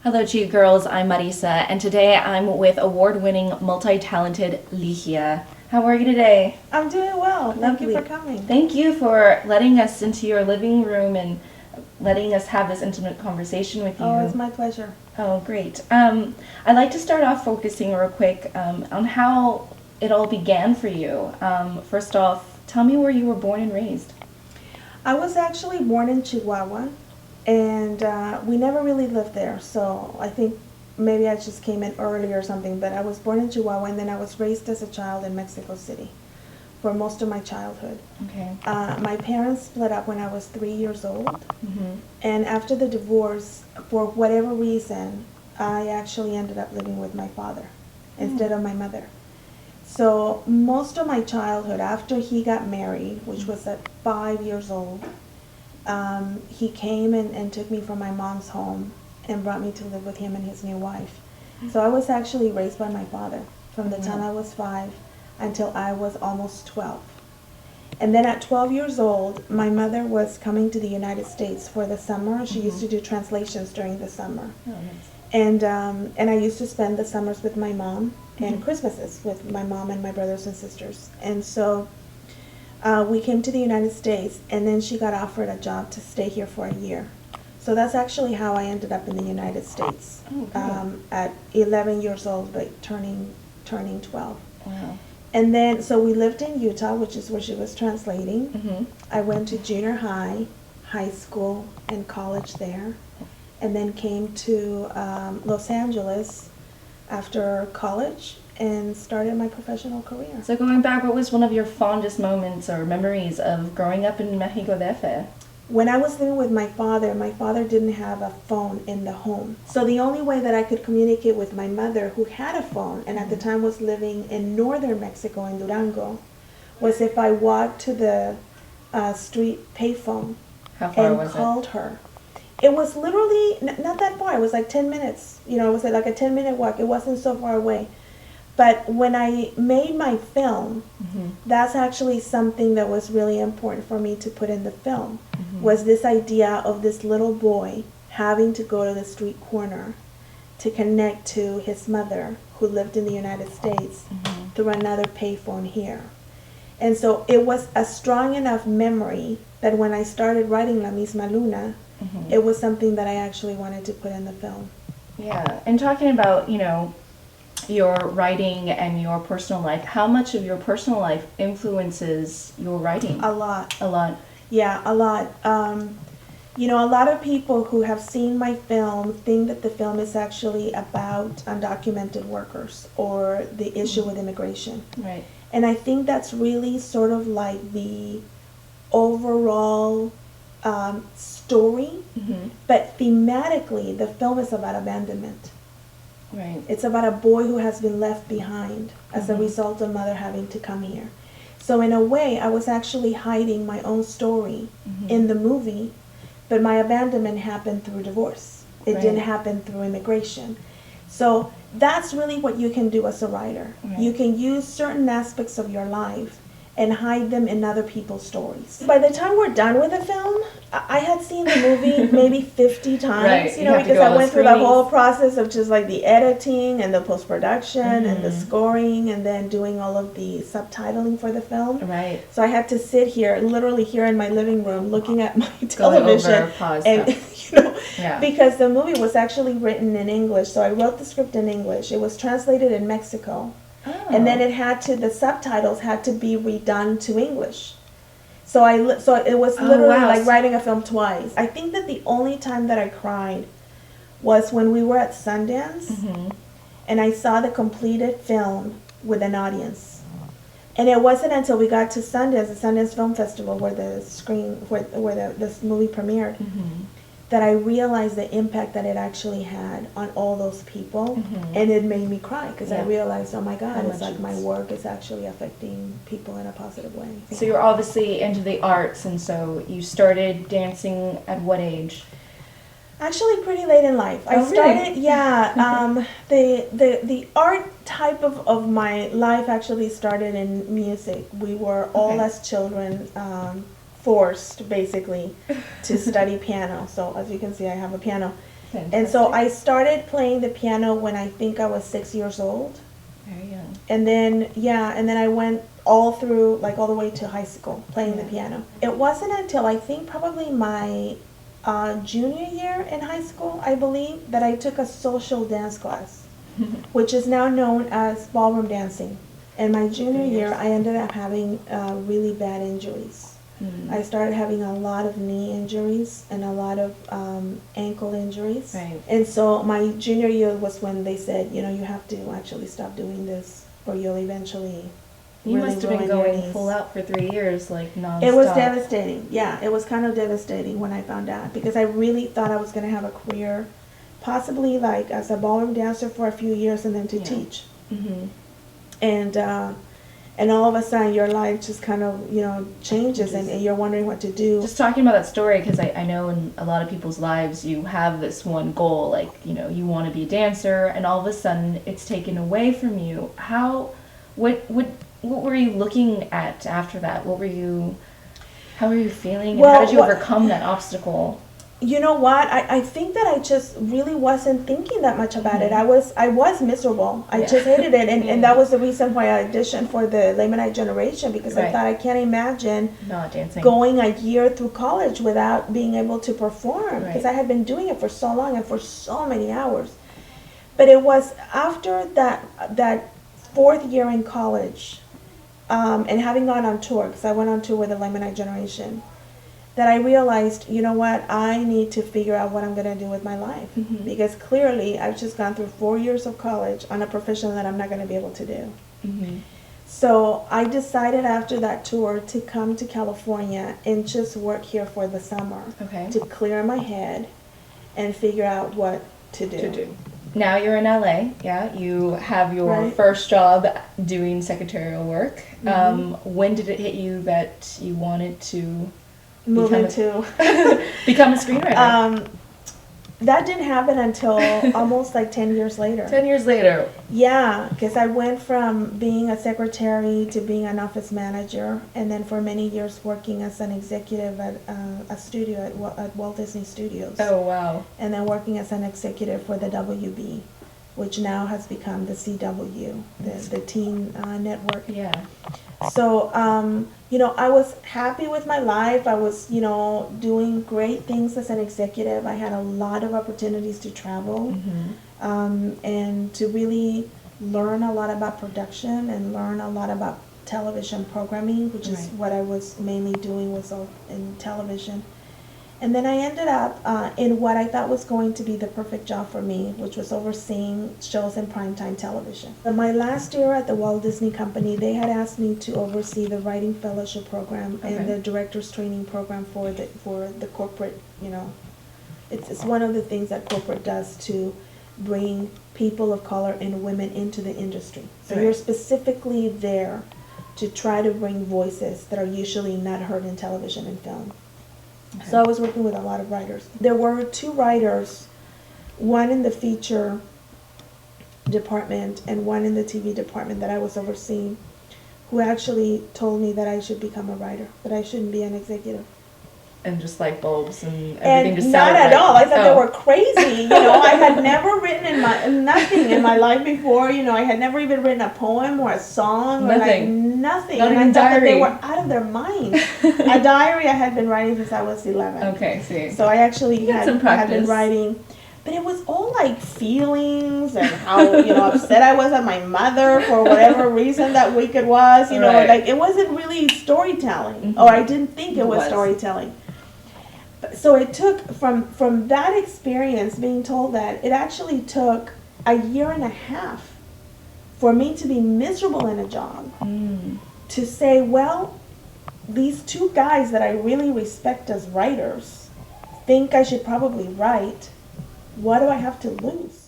Hello to you girls, I'm Marisa, and today I'm with award-winning, multi-talented Ligiah. How are you today? I'm doing well. Thank you Lovely. for coming. Thank you for letting us into your living room and letting us have this intimate conversation with you. Oh, it's my pleasure. Oh, great. I'd like to start off focusing real quick on how it all began for you. First off, tell me where you were born and raised. I was actually born in Chihuahua, and we never really lived there, so I think maybe I just came in early or something, but I was born in Chihuahua, and then I was raised as a child in Mexico City for most of my childhood. Okay. My parents split up when I was 3 years old, Mm-hmm. and after the divorce, for whatever reason, I actually ended up living with my father instead of my mother. So most of my childhood, after he got married, which was at 5 years old, he came and took me from my mom's home and brought me to live with him and his new wife. So I was actually raised by my father from the time I was 5 until I was almost 12. And then at 12 years old, my mother was coming to the United States for the summer. She used to do translations during the summer. Oh, nice. And I used to spend the summers with my mom and Christmases with my mom and my brothers and sisters. And so we came to the United States, and then she got offered a job to stay here for a year. So that's actually how I ended up in the United States at 11 years old, but turning 12. Wow. And then, so we lived in Utah, which is where she was translating. Mm-hmm. I went to junior high, high school, and college there, and then came to Los Angeles after college and started my professional career. So going back, what was one of your fondest moments or memories of growing up in Mexico DF? When I was living with my father didn't have a phone in the home. So the only way that I could communicate with my mother, who had a phone, and at the time was living in northern Mexico in Durango, was if I walked to the street payphone How far and was called her. It was literally not that far. It was like 10 minutes. You know, it was like a 10-minute walk. It wasn't so far away. But when I made my film, that's actually something that was really important for me to put in the film, was this idea of this little boy having to go to the street corner to connect to his mother, who lived in the United States, through another payphone here. And so it was a strong enough memory that when I started writing La Misma Luna, it was something that I actually wanted to put in the film. Yeah, and talking about, your writing and your personal life, how much of your personal life influences your writing? A lot. A lot. Yeah, a lot. A lot of people who have seen my film think that the film is actually about undocumented workers or the issue with immigration. Right. And I think that's really sort of like the overall story, but thematically, the film is about abandonment. Right. It's about a boy who has been left behind as a result of mother having to come here. So in a way, I was actually hiding my own story in the movie, but my abandonment happened through divorce. It didn't happen through immigration. So that's really what you can do as a writer. Right. You can use certain aspects of your life and hide them in other people's stories. By the time we're done with the film, I had seen the movie maybe 50 times, Right. You have to because go I all went the through the screenings. whole process of just like the editing and the post-production and the scoring and then doing all of the subtitling for the film. Right. So I had to sit here, literally here in my living room, looking at my Going television. over, pause, And, Yeah. because the movie was actually written in English, so I wrote the script in English. It was translated in Mexico. Oh. And then the subtitles had to be redone to English. So it was literally wow. like writing a film twice. I think that the only time that I cried was when we were at Sundance and I saw the completed film with an audience. And it wasn't until we got to Sundance, the Sundance Film Festival, where this movie premiered, that I realized the impact that it actually had on all those people, and it made me cry because I realized, oh my God, it's like my work is actually affecting people in a positive way. So you're obviously into the arts, and so you started dancing at what age? Actually, pretty late in life. I started, the art type of my life actually started in music. We were all as children forced basically to study piano. So as you can see, I have a piano. And so Fantastic. I started playing the piano when I think I was 6 years old. Very young. And then I went all through, like all the way to high school, playing the piano. It wasn't until I think probably my junior year in high school, I believe, that I took a social dance class, which is now known as ballroom dancing. In my junior year, I ended up having really bad injuries. I started having a lot of knee injuries and a lot of ankle injuries. Right. And so my junior year was when they said, you have to actually stop doing this or you'll eventually You really must have been ruin your going knees. full out for 3 years, like nonstop. It was devastating. Yeah, it was kind of devastating when I found out because I really thought I was going to have a career, possibly like as a ballroom dancer for a few years and then to teach. Mm-hmm. And all of a sudden your life just kind of changes and you're wondering what to do. Just talking about that story, because I know in a lot of people's lives you have this one goal, like you want to be a dancer, and all of a sudden it's taken away from you. What were you looking at after that? How were you feeling, and how did you overcome that obstacle? You know what? I think that I just really wasn't thinking that much about it. I was miserable. I just hated it. And that was the reason why I auditioned for the Ligiah generation, because I thought I can't imagine not dancing, going a year through college without being able to perform, because I had been doing it for so long and for so many hours. But it was after that fourth year in college and having gone on tour, because I went on tour with the Ligiah generation, that I realized, you know what, I need to figure out what I'm going to do with my life. Because clearly I've just gone through 4 years of college on a profession that I'm not going to be able to do. So I decided after that tour to come to California and just work here for the summer to clear my head and figure out what to do. Now you're in LA, you have your first job doing secretarial work. When did it hit you that you wanted to become a screenwriter? That didn't happen until almost like 10 years later. 10 years later. Yeah, because I went from being a secretary to being an office manager, and then for many years working as an executive at a studio at Walt Disney Studios. Oh, wow. And then working as an executive for the WB, which now has become the CW, the teen network. Yeah. So, I was happy with my life. I was, doing great things as an executive. I had a lot of opportunities to travel and to really learn a lot about production and learn a lot about television programming, which is what I was mainly doing, was in television. And then I ended up in what I thought was going to be the perfect job for me, which was overseeing shows in primetime television. In my last year at the Walt Disney Company, they had asked me to oversee the Writing Fellowship Program and the Director's Training Program for the corporate, It's one of the things that corporate does to bring people of color and women into the industry. So you're specifically there to try to bring voices that are usually not heard in television and film. So I was working with a lot of writers. There were 2 writers, one in the feature department and one in the TV department that I was overseeing, who actually told me that I should become a writer, that I shouldn't be an executive. And just like bulbs and everything just not sounded at all. I thought they were crazy. I had never written nothing in my life before. I had never even written a poem or a song or nothing. Not and even I thought that diary. they were out of their minds. A diary I had been writing since I was 11. Okay, see. So I actually had been writing. But it was all like feelings and how, upset I was at my mother for whatever reason that week it was. Like it wasn't really storytelling. Or I didn't think it was storytelling. So it took, from that experience, being told that, it actually took a year and a half for me to be miserable in a job, to say, well, these 2 guys that I really respect as writers think I should probably write. What do I have to lose?